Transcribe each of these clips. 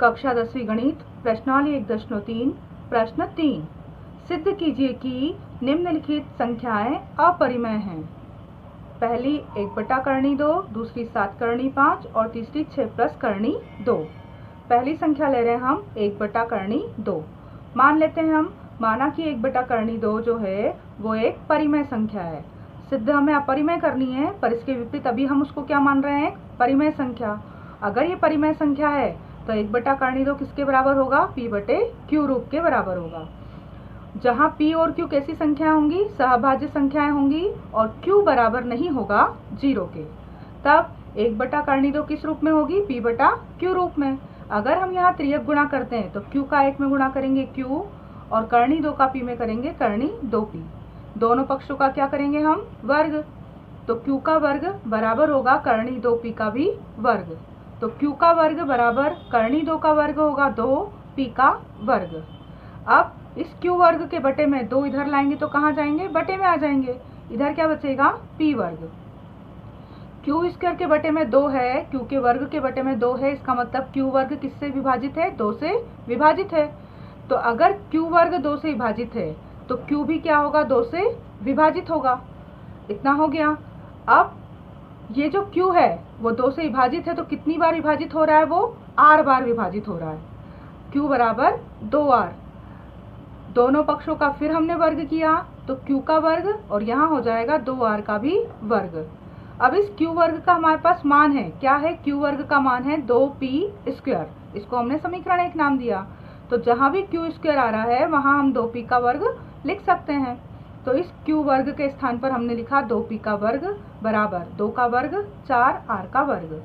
कक्षा 10वीं गणित प्रश्नावली 1.3 प्रश्न 3 सिद्ध कीजिए कि निम्नलिखित संख्याएं अपरिमेय हैं। पहली 1/2, दूसरी 7/5 और तीसरी 6+2। पहली संख्या ले रहे हैं हम 1/2। मान लेते हैं हम, माना कि 1/2 जो है वो एक परिमेय संख्या है। सिद्ध हमें अपरिमेय करनी है, पर इसके विपरीत अभी हम उसको क्या मान रहे हैं, परिमेय संख्या। अगर ये परिमेय संख्या है तो 1/2 किसके बराबर होगा, p/q रूप के बराबर होगा। जहाँ p और q कैसी संख्या होंगी, सहभाज्य संख्याएं होंगी और q बराबर नहीं होगा 0 के। तब 1/2 किस रूप में होगी, p/q रूप में। अगर हम यहाँ त्रियक गुणा करते हैं तो q का 1 में गुणा करेंगे q और कर्णी 2 का p में करेंगे कर्णी 2p। दोनों पक्षों का क्या करेंगे हम, वर्ग। तो q का वर्ग बराबर होगा कर्णी 2p का भी वर्ग। तो q का वर्ग बराबर कर्णी 2 का वर्ग होगा 2p का वर्ग। अब इस q वर्ग के बटे में 2 इधर लाएंगे तो कहाँ जाएंगे, बटे में आ जाएंगे। इधर क्या बचेगा, p वर्ग। q स्क्वायर के बटे में 2 है, q के वर्ग के बटे में 2 है, इसका मतलब q वर्ग किससे विभाजित है, 2 से विभाजित है। तो अगर q वर्ग 2 से विभाजित है तो q भी क्या होगा, 2 से विभाजित होगा। इतना हो गया। अब ये जो q है वो 2 से विभाजित है तो कितनी बार विभाजित हो रहा है, वो r बार विभाजित हो रहा है। q बराबर 2r। दोनों पक्षों का फिर हमने वर्ग किया तो q का वर्ग और यहाँ हो जाएगा 2r का भी वर्ग। अब इस q वर्ग का हमारे पास मान है, क्या है, q वर्ग का मान है 2p²। इसको हमने समीकरण 1 नाम दिया। तो जहाँ भी q² आ रहा है वहाँ हम 2p का वर्ग लिख सकते हैं। तो इस q वर्ग के स्थान पर हमने लिखा 2p का वर्ग बराबर 2 का वर्ग 4r का वर्ग।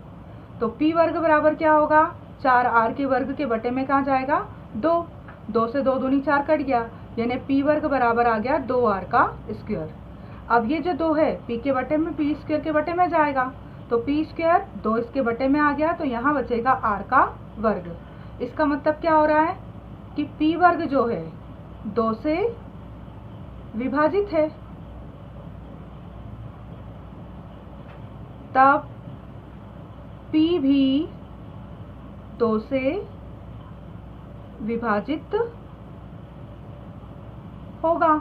तो p वर्ग बराबर क्या होगा, 4r के वर्ग के बटे में कहाँ जाएगा, 2। 2 से 2 दूनी 4 कट गया, यानी p वर्ग बराबर आ गया 2r का स्क्वायर। अब ये जो 2 है p के बटे में p² के बटे में जाएगा, तो p² 2 इसके बटे में आ गया, तो यहाँ बचेगा r का वर्ग। इसका मतलब क्या हो रहा है कि p वर्ग जो है 2 से विभाजित है। तब p भी 2 से विभाजित होगा।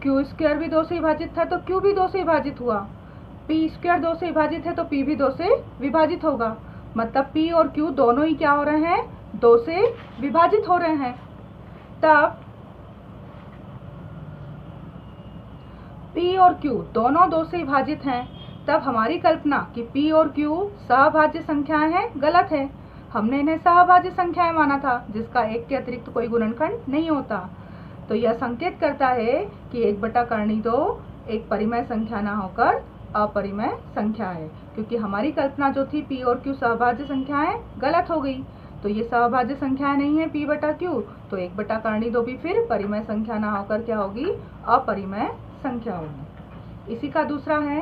q² भी 2 से विभाजित था तो q भी 2 से विभाजित हुआ। p² 2 से विभाजित है तो p भी 2 से विभाजित होगा। मतलब p और q दोनों ही क्या हो रहे हैं, 2 से विभाजित हो रहे हैं। तब p और q दोनों 2 से विभाजित हैं। तब हमारी कल्पना कि p और q सहभाज्य संख्याएं हैं, गलत है। हमने इन्हें सहभाज्य संख्याएं माना था जिसका 1 के अतिरिक्त कोई गुणनखंड नहीं होता। तो यह संकेत करता है कि 1/2 एक परिमेय संख्या ना होकर अपरिमेय संख्या है, क्योंकि हमारी कल्पना जो थी p और q सहभाज्य संख्याएं, गलत हो गई। तो ये सहभाज्य संख्याएं नहीं है p/q, तो 1/2 भी फिर परिमेय संख्या ना होकर क्या होगी, अपरिमेय संख्या होगी। इसी का दूसरा है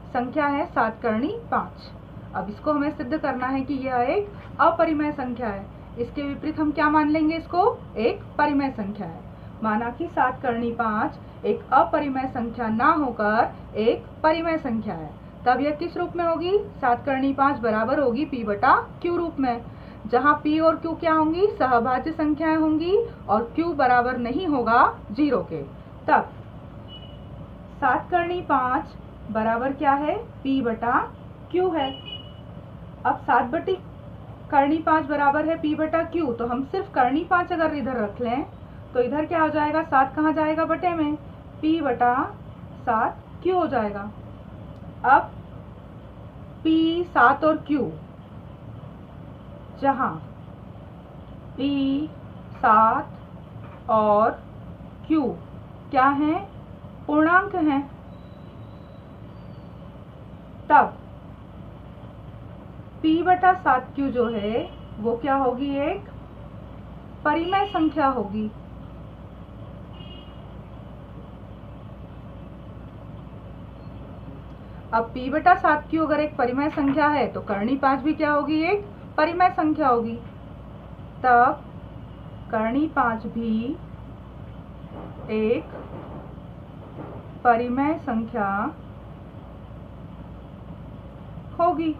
संख्या है 7/5। अब इसको हमें सिद्ध करना है कि यह एक अपरिमेय संख्या है। इसके विपरीत हम क्या मान लेंगे, इसको एक परिमेय संख्या है। माना कि 7/5 एक अपरिमेय संख्या ना होकर एक परिमेय संख्या है, तब यह किस रूप में होगी, 7/5 बराबर होगी p/q रूप में। जहाँ p और q क्या होंगी, सहभाज्य संख्याएं होंगी और q बराबर नहीं होगा 0 के। तब 7/5 बराबर क्या है, p/q है। अब 7/5 बराबर है p/q, तो हम सिर्फ कर्णी 5 अगर इधर रख लें तो इधर क्या हो जाएगा, 7 कहाँ जाएगा, बटे में, p/7q हो जाएगा। अब p 7 और q, जहाँ p 7 और q क्या है, पूर्णांक हैं, तब p/7q जो है वो क्या होगी, एक परिमेय संख्या होगी। अब p/7q अगर एक परिमेय संख्या है तो कर्णी 5 भी क्या होगी, एक परिमेय संख्या होगी। तब कर्णी 5 भी एक परिमेय संख्या होगी।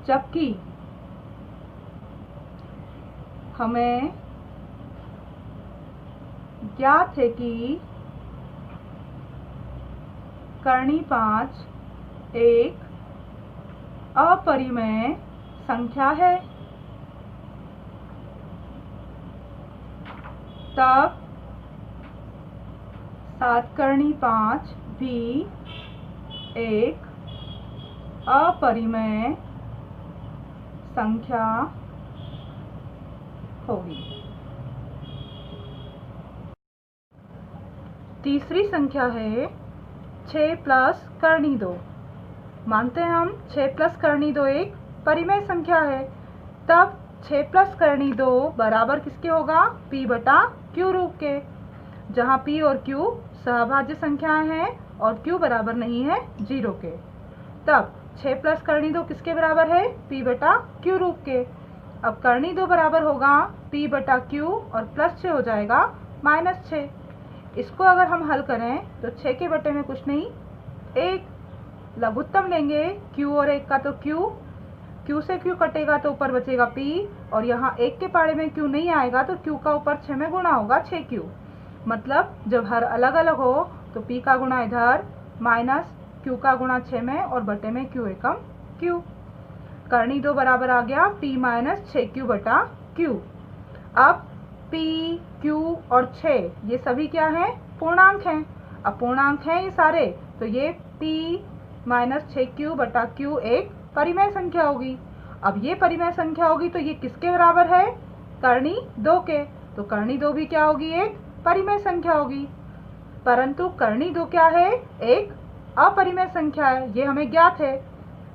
जबकि हमें ज्ञात है कि करनी 5 एक अपरिमेय संख्या है। तब 7 करनी 5 भी एक अपरिमेय संख्या होगी। तीसरी संख्या है 6 प्लस करनी 2। मानते हैं हम 6 प्लस करनी 2 एक परिमेय संख्या है। तब 6 प्लस करनी 2 बराबर किसके होगा? p बटा q रूप के, जहाँ p और q सहभाज्य संख्याएं हैं और q बराबर नहीं है 0 के। तब 6 प्लस करनी 2 किसके बराबर है? p बटा q रूप के। अब करनी 2 बराबर होगा p बटा q और प्लस 6 हो जाएगा -6। इसको अगर हम हल करें तो 6 के बटे में कुछ नहीं 1, लघुत्तम लेंगे q और 1 का तो q से q कटेगा तो ऊपर बचेगा p, और यहाँ 1 के पाड़े में q नहीं आएगा तो q का ऊपर 6 में गुणा होगा 6q। मतलब जब हर अलग अलग हो तो p का गुणा इधर माइनस q का गुणा 6 में और बटे में q एकम q। करनी 2 बराबर आ गया p माइनस 6q बटा q। अब p, q और 6 ये सभी क्या हैं? पूर्णांक हैं। अब पूर्णांक हैं ये सारे, तो ये p माइनस 6q बटा q एक परिमेय संख्या होगी। अब ये परिमेय संख्या होगी तो ये किसके बराबर है? करनी 2 के। तो करनी 2 भी क्या होगी? एक परिमेय संख्या होगी। परंतु करनी 2 क्या है? एक अपरिमेय संख्या है, ये हमें ज्ञात है।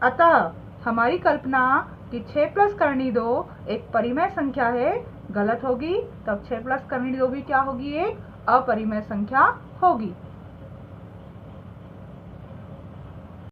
अतः हमारी कल्पना कि 6 प्लस करनी 2 एक परिमेय संख्या है गलत होगी। तब 6 प्लस करनी 2 भी क्या होगी? एक अपरिमेय संख्या होगी।